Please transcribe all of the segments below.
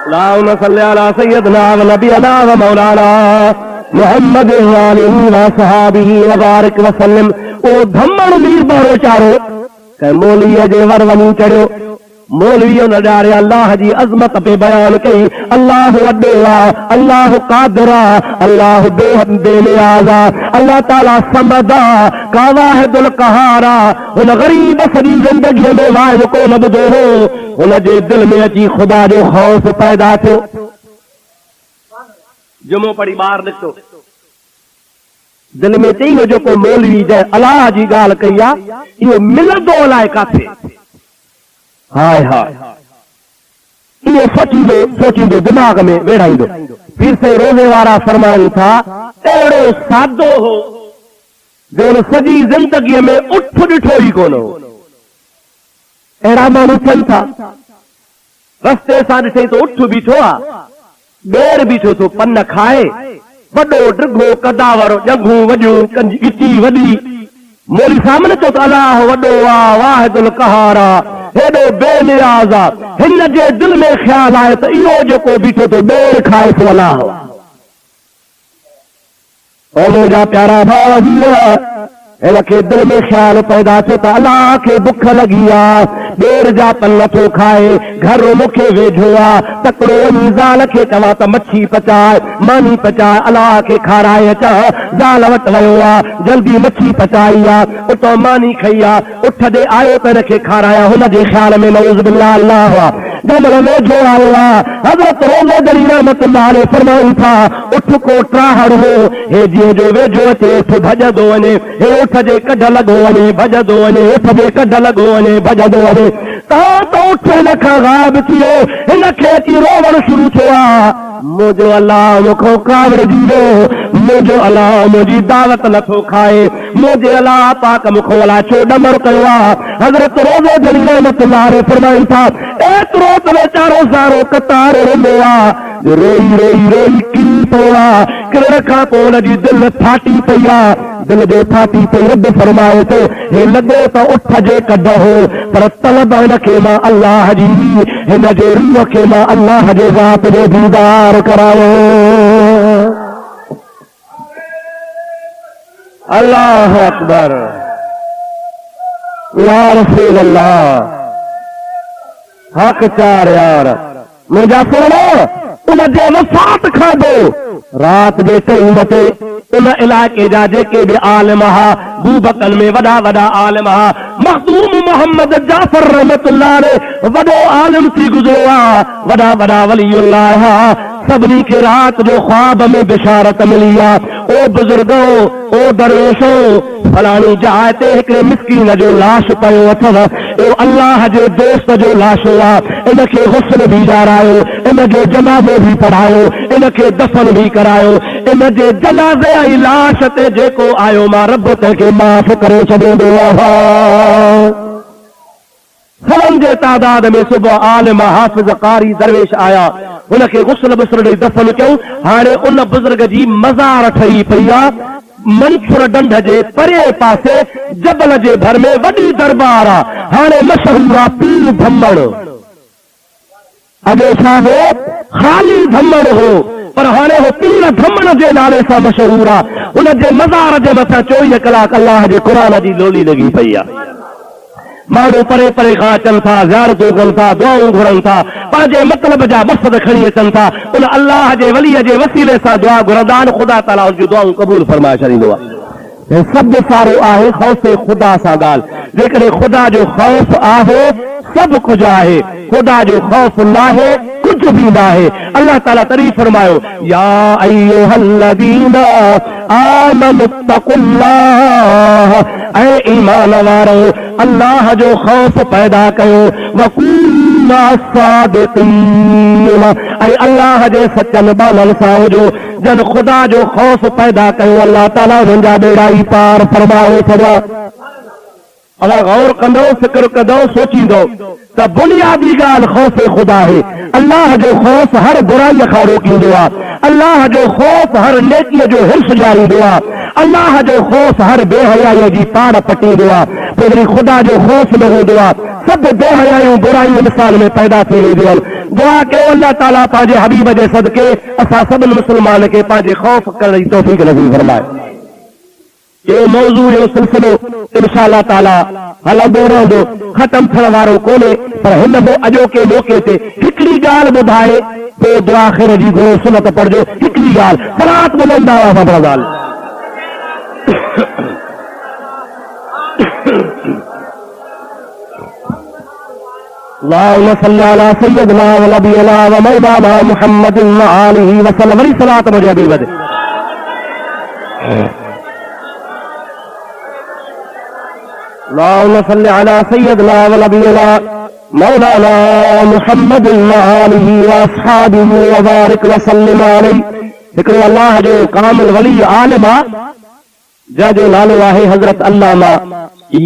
अल्लाहुम्मा सल्ली अला सय्यदना व नबियना व मौलाना मुहम्मद व आलिहि व सहाबिहि व बारिक व सल्लम। ओ धम्मण वीर बारो चारो के मौलवीअ जे वर वञी चढ़ियो। मौलवी न ॾारे अल्लाह जी अज़मत पे बयान कई। अल्लाह वॾो आहे, अल्लाह क़ादिर आहे, अल्लाह बेनियाज़ आहे, अल्लाह ताला समद आहे, का वाहिदुल क़हार आहे। हुन ग़रीब सॼी ज़िंदगीअ में वाहिद को न ॿुधो हो, हुन जे दिल में अची ख़ुदा जो ख़ौफ़ पैदा थियो। जुमो पढ़ी ॿाहिरि निकितो, दिल में चई हो जेको मौलवी जंहिं अलाह जी ॻाल्हि कई आहे इहो मिलंदो अलाए काथे। हाय हाय इहो सोचींदो दिमाग़ में वेड़ाईंदो। फिर से रोज़े वारा फरमाइनि था अहिड़ो सादो हो जो हुन सॼी ज़िंदगीअ में उठ ॾिठो ई कोन हो। अहिड़ा माण्हू थियनि था, रस्ते सां ॾिठई त उठ बीठो आहे, ॿेर बीठो थो पन खाए, वॾो ड्रिघो कदावर ॼंघूं वॾियूं गिची वॾी। मोली सामने चओ त अलाह वॾो आहे, वाहिदुल क़हार आहे, हेॾो बेनियाज़ आहे। हिन जे दिल में ख़्याल आहे त इहो जेको बीठो थो ॿेर खाए थो अलाह। ओ मुंहिंजा प्यारा भाउ हिनखे दिल में ख़्याल पैदा थियो त अलाह खे बुख लॻी आहे, ॿेर जा पन नथो खाए, घर मूंखे वेझो आहे, तकिड़ो वञी ज़ाल खे चवां त मच्छी पचाए, मानी पचाए, अलाह खे खाराए अचां। ज़ाल वटि वियो आहे, जल्दी मच्छी पचाई आहे, उतां मानी खई आहे, उठ ॾे आयो त हिनखे खाराया। हुनजे ख़्याल में नऊज़ बिल्लाह अल्लाह आहे, जंहिं महिल वेझो आयो आहे हज़रत रोज़े दरी रहमतुल्लाह अलैहि फरमाइनि था उठ को ट्राहड़ हो, हे जीअं जो वेझो अचे उठ भॼंदो वञे, हे उठ जे कढ लॻो वञे भॼंदो वञे, उठ जे कढ लॻो वञे भॼंदो वञे। त उठ हिन खां ग़ाइब थी वियो, हिनखे अची रोवण शुरू थियो आहे, मुंहिंजो अलाह मूंखो कावड़ ॾींदो, मुंहिंजो अलाह मुंहिंजी दावत नथो खाए, मुंहिंजे अलाह पाक मूंखो अलाह छो ॾमर कयो आहे। हज़रत रोज़े दरी रहमतुल्लाह अलैहि फरमाइनि था एतिरो त वीचारो सारो कतार रहंदो आहे, रोई रोई रोई किरी पियो आहे, किरण खां पोइ हुनजी दिलि फाटी पई आहे, दिल जो फाटी पई। रब फरमाए थो हे लॻो त उठ जे कढ हो, पर तलब हिनखे मां अल्लाह जी, हिन जे रूह खे मां अल्लाह जे ज़ात जो दीदार करायो। अल्लाह अकबर, या रसूल अल्लाह, हक चार यार मुंहिंजा सुणो। उन जे वफ़ात खां पोइ रात जे टाइम ते उन इलाइक़े जा जेके बि आलिम हुआ, बूबकन में वॾा वॾा आलिम हुआ, मखदूम मोहम्मद जाफर रहमतुल्लाह अलैहि वॾो आलिम थी गुज़रियो आहे, वॾा वॾा वलीउल्लाह हुआ, सभिनी खे रात जो ख्वाब में बिशारत मिली आहे ओ बुजुर्गो ओ दरवेशो फलाणी जाइ ते हिकिड़े मिस्कीन जो लाश पियो अथव, ओ अल्लाह जे दोस्त जो लाश आहे, इनखे हुस्न बि ॾियारायो, इनजो जनाज़ो बि पढ़ायो, इनखे दफ़न बि करायो, इन जे जनाज़े ऐं लाश ते जेको आयो मां रब तंहिंखे माफ़ करे छॾींदो आहियां। सभनि जे तादाद में सुबुह आलिम हाफ़िज़ कारी दरवेश आया, हुनखे गुस्ल बुस्ल ॾेई दफ़न कयूं। हाणे उन बुज़ुर्ग जी मज़ार ठही पई आहे, मंसूर ढंढ जे परे पासे जबल जे भर में वॾी दरबार आहे। हाणे मशहूर आहे पीर धम्मड़, अॻे छा हो ख़ाली धम्मड़ हो, पर हाणे हो पीर धम्मड़ जे नाले सां मशहूर आहे। हुन जे मज़ार जे मथां 24 कलाक अल्लाह जे क़ुरान जी लोली लॻी पई आहे। माण्हू परे परे खां अचनि था, ज़ियारतूं कनि था, दुआऊं घुरनि था, पंहिंजे मतिलब जा मक़सद खणी अचनि था, उन अल्लाह जे वलीअ जे वसीले सां दुआ घुरंदा आहिनि, ख़ुदा ताला उनजूं दुआऊं क़बूल फरमाए छॾींदो आहे। सभु सारो आहे ख़ौफ़ ख़ुदा सां ॻाल्हि, जेकॾहिं ख़ुदा जो ख़ौफ़ आहे सभु कुझु आहे, ख़ुदा जो ख़ौफ़ नाहे कुझु बि नाहे। अल्लाह ताला तरी फरमायो या अय्युहल्लज़ीना आमनु तक़ुल्लाह, ऐ ईमान वारो अल्लाह जो ख़ौफ़ पैदा कयो, वकूनु मअस्सादिक़ीन, ऐं अल्लाह जे सचनि बाननि सां हुजो। जब ख़ुदा जो ख़ौफ़ पैदा कयो अल्लाह ताला हुनजा बेड़ा ई पार फरमाए छॾिया। अगर गौर कंदो, फिक्र कंदो, सोचींदो त बुनियादी ॻाल्हि ख़ौफ़ ख़ुदा आहे। अल्लाह जो ख़ौफ़ हर बुराई खां रोकींदो आहे, अल्लाह जो ख़ौफ़ हर नेकीअ जो हिर्स ॾियारींदो आहे, अल्लाह जो ख़ौफ़ हर बेहयाईअ जी पाड़ पटींदो आहे। पोइ वरी ख़ुदा जो ख़ौफ़ न हूंदो आहे, सभु बेहयायूं बुरायूं मिसाल में पैदा थी वेंदियूं आहिनि। दुआ के अल्लाह ताला पांजे हबीब जे सदके असां सभिनी मुस्लमान खे पंहिंजे खौफ करण जी तौफीक नसीब फरमाए। ये मौजू जो सिलसिलो इंशाअल्लाह ताला हलंदो रहंदो, खत्म थियण वारो कोन्हे, पर हिन अॼोके मौके ते हिकिड़ी ॻाल्हि ॿुधाए पोइ दुआ ख़ैर जी घुरो सुनत पढ़जो। हिकिड़ी ॻाल्हि सलात बुलंद आवाज़ सां पढ़ंदा। अल्लाहुम्मा सल्लि अला सय्यिदिना व नबियना व मौलाना मुहम्मदिन व आलिहि व सल्लम। वरी सलात मुझे अभी वधे। अल्लाहुम्मा सल्लि अला सय्यिदिना व नबियना मौलाना मुहम्मदिन व आलिहि व अस्हाबिहि व बारिक व सल्लिम अलैहि। हिकिड़ो अल्लाह जो कामिल वली आलिम आहे जंहिंजो नालो आहे हज़रत अल्लामा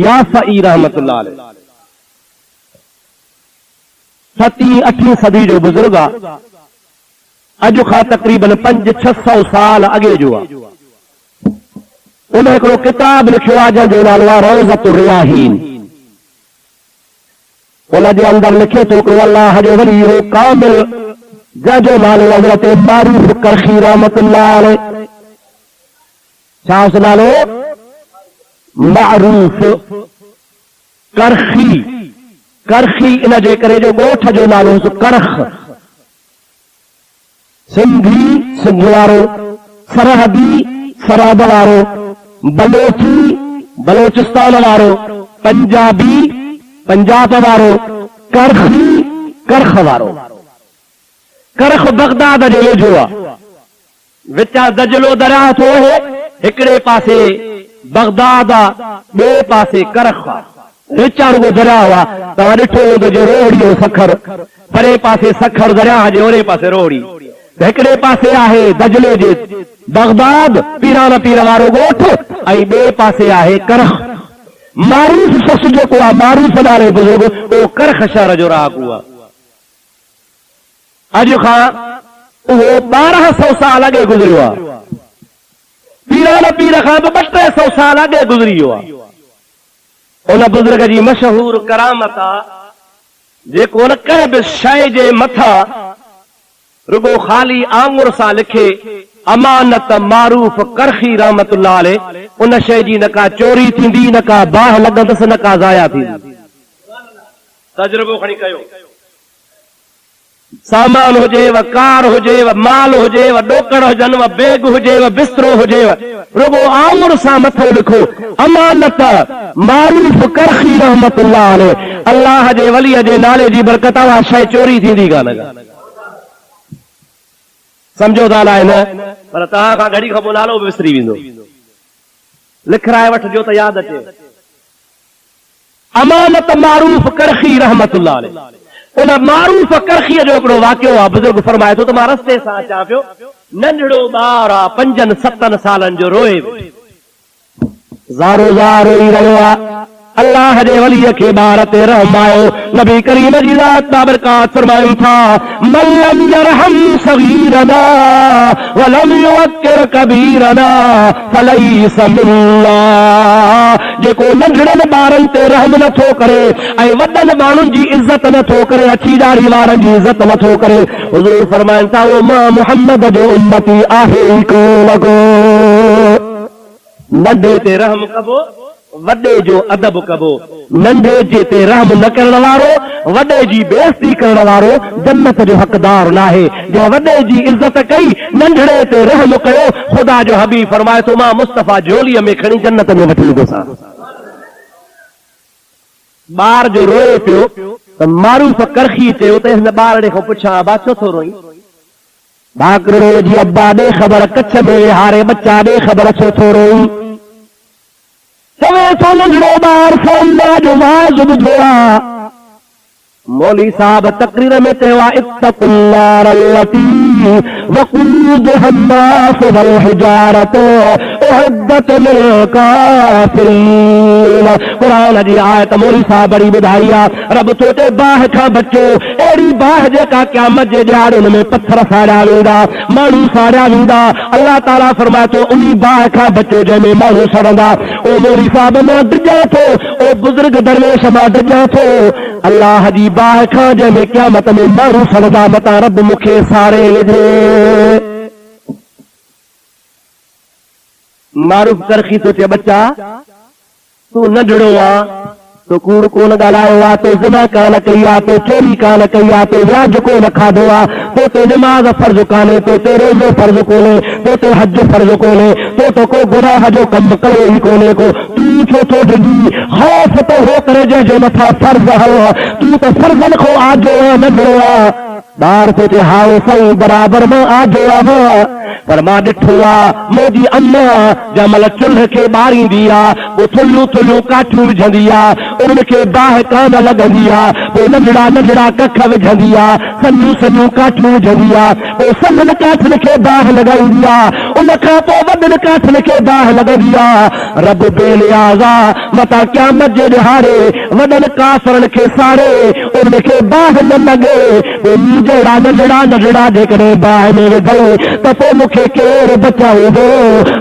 याफ़ई रहमतुल्लाह अलैह। 7वीं 8वीं सदी जो बुजुर्ग आहे। अॼु खां तक़रीबन 500-600 साल अॻे जो आहे। उन हिकिड़ो किताब लिखियो आहे जंहिंजो नालो आहे रौज़तुर रियाहीन। उन जे अंदरि लिखे थो हिकिड़ो अल्लाह जो वली हो कामिल जंहिंजो नालो हज़रत मारूफ करखी रहमतुल्लाह अलैह। छा उस नालो? मारूफ करखी। करखी इन जे करे जो ॻोठ जो नालो करख। सिंधी सिंध वारो, सरहदी सरहद वारो, बलोची बलोचिस्तान वारो, पंजाबी पंजाब वारो, करखी करख वारो। करख बगदाद जे वेझो आहे। विचा दजलो दरिया थो आहे। हिकिड़े पासे बगदाद आहे, ॿिए पासे करख आहे। विचा रुगो दरिया हुआ। तव्हां ॾिठो हूंदो जो रोहड़ीअ सखर, परे पासे सखर दरिया जे ओरे पासे रोहड़ी। हिकिड़े पासे आहे दजले जे बगदाद पीरान पीर वारो ॻोठ, ऐं ॿिए पासे आहे करख। मारूफ शख्स जेको आहे, मारूफ नाले बुज़ुर्ग, उहो करख शहर जो रहाकू आहे। अॼु खां उहो 1200 साल अॻे गुज़रियो आहे। पीरान पीर खां बि 200 साल अॻे गुज़री वियो आहे। उन बुज़ुर्ग जी मशहूर करामत आहे जेको न कंहिं बि शइ जे मथां रुगो ख़ाली आंगुर सां लिखे अमानत मारूफ करखी रहमतुल्लाह अलैह। उन शइ जी न का चोरी थींदी, न का बाह लॻंदसि, न का ज़ाया थींदी। तजुर्बो खणी कयो। सामान हुजेव, कार हुजेव, माल हुजेव, ॾोकड़ हुजनि, बैग हुजेव, बिस्तरो हुजेव, रुगो आंगुर सां मथो लिखो अमानत मारूफ करखी रहमतुल्लाह अलैह। अल्लाह जे वलीअ जे नाले जी बरकत उहा शइ चोरी थींदी कान। सम्झो था अलाए न, पर तव्हां खां घड़ी खां पोइ नालो बि विसरी वेंदो। लिखराए वठिजो त यादि अचे। अमानत मारूफ करखी रहमतुल्लाह अलैह। उन मारूफ करखीअ जो हिकिड़ो वाक़ियो आहे। बुज़ुर्ग फरमाए थो त मां रस्ते सां अचां पियो, नंढड़ो ॿार आहे 5-7 सालनि जो, रोए ज़ारो ज़ार रोई रहियो आहे। अल्लाह जे वलीअ खे ॿार ते रहम आयो। नबी करीम जी ज़ात बाबरकात फरमाइनि था, मन लम यरहम सगीरना व लम युवक्किर कबीरना फलैस मिन्ना। जेको नंढड़नि ॿारनि ते रहम नथो करे ऐं वॾनि माण्हुनि जी इज़त नथो करे, अछी ॾाढ़ी वारनि जी इज़त नथो करे, हुज़ूर फरमाइनि था उहो मां मुहम्मद जो उम्मती आहे ई कोन को। नंढे ते रहम कबो, वॾे जो अदब कबो। नंढे जे ते रहम न करण वारो, वॾे जी बेइज़्ती करण वारो जन्नत जो हक़दार नाहे। जो वॾे जी इज़त कई, नंढड़े ते रहम कयो, ख़ुदा जो हबीब फरमाए थो मां मुस्तफ़ा झोलीअ में खणी जन्नत में वठी ईंदोसां। ॿार जो रोए पियो त मारूफ करखी चयो त हिन ॿार खां पुछां बा छो थो रोई? भाकरो जी अब्बा ॾे ख़बर, कच्छ में हारे बच्चा ॾे ख़बर छो थो रोई? चवे थो नंढड़ो ॿार अल्लाह जो वाज़ ॿुधो आहे। मौली साहब तक़रीर में चयो आहे इत्तक़ुल्लाह अल्लती वक़ूदुहा अन्नास वल हिजारत। ओ उइद्दत लिल काफिरीन। कुरान जी आयत मोरी सा बड़ी बुधाइया रब तोते बाह खा बच्चो एड़ी बाह जेका क़यामत जे ॾियार उनमें पत्थर साड़ा वेंदा माण्हू साड़ा वेंदा। अल्लाह ताला फरमाए तो उन्हीं बाह खा बच्चो जंहिंमें माण्हू सड़ंदा ओ मोरी साहब मां डिॼा थो ओ बुज़ुर्ग दरवेश मां डिॼा थो अल्लाह जी बाह खां जंहिंमें क़यामत में माण्हू सड़ंदा मता रब मूंखे सारे विझे। मारूफ करखी तो चे बच्चा तू नंढड़ो आ तो कूड़ कोन ॻाल्हायो आहे तो ज़िना कान कई आहे तो चोरी कान कई आहे तो व्याज कोन खाधो आहे तो ते नमाज़ फर्ज़ कान्हे तो ते रोज़ो फर्ज़ कोन्हे तो ते हज फर्ज़ कोन्हे तो को गुनाह जो कमु कयो ई कोन्हे को तूं छो थो डिॼी ख़ौफ़ तो हो करे जंहिंजे मथां फर्ज़ हलो तूं त फर्ज़नि खां आजो आहे नंढड़ो आहे ॿार तो चे हाओ साईं बराबरि मां आजो आहे पर मां ॾिठो आहे मुंहिंजी अम्मा जंहिंमहिल चुल्ह खे ॿारींदी आहे पोइ थुल्लूं थुल्लूं काठियूं विझंदी आहे उनखे बाहि कान लॻंदी आहे पोइ नंढड़ा नंढड़ा कख विझंदी आहे सन्हियूं सन्हियूं काठियूं विझंदी आहे पोइ सभिनि काठियुनि खे बाहि लॻाईंदी आहे उनखां पोइ वॾनि काठियुनि खे बाहि लॻंदी आहे रब बेनियाज़ आहे मता क़यामत जे ॾिहाड़े वॾनि काफ़रनि खे साड़े उनखे बाहि न लॻे पोइ जहिड़ा नंढड़ा नंढड़ा जेकॾहिं बाहि में विधो त पोइ मूंखे केरु बचाईंदो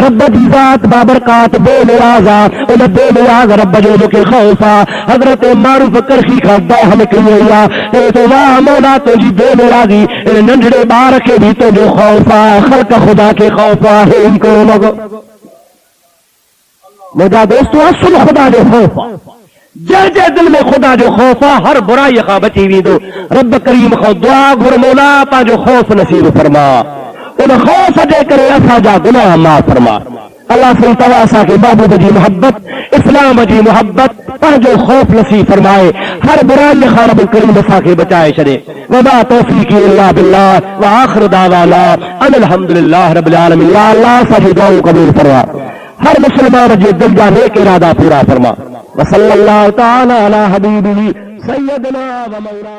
रब जी ज़ात बाबरकात बेनियाज़ आहे उन बेनियाज़ रब जो मूंखे ख़ौफ़ आहे। हज़रत मारूफ करखी खां दाह निकिरी वई आहे तो वाह मौला तुंहिंजी बेनियाज़ी इन नंढड़े ॿार खे बि तुंहिंजो ख़ौफ़ आहे ख़ल्क़ ख़ुदा खे ख़ौफ़ आहे इनको लॻो मुंहिंजा दोस्तो असुल ख़ुदा जो ख़ौफ़ आहे जंहिंजे दिल में ख़ुदा जो ख़ौफ़ आहे हर बुराईअ खां बची वेंदो। रब करीम खां दुआ घुर मौला पंहिंजो ख़ौफ़ नसीब फरमा उन ख़ौफ़ जे करे असांजा गुनाह माफ़ फरमा। अल्लाह सही तव्हां असांखे महबूब जी मोहब्बत इस्लाम जी मोहब्बत पंहिंजो ख़ौफ़ नसीब फरमाए हर बुराईअ खां रब करीम असांखे बचाए छॾे। वमा तौफ़ीक़ी इल्ला बिल्लाह व आख़िर दावाना अनिल हम्दुलिल्लाह रब्बिल आलमीन। या अल्लाह असांजी दुआऊं क़बूल फरमा हर मुस्लमान जे दिल जा नेक इरादा पूरा फरमा। वसल्लल्लाहु तआला अला हबीबिही सय्यदना व मौलाना।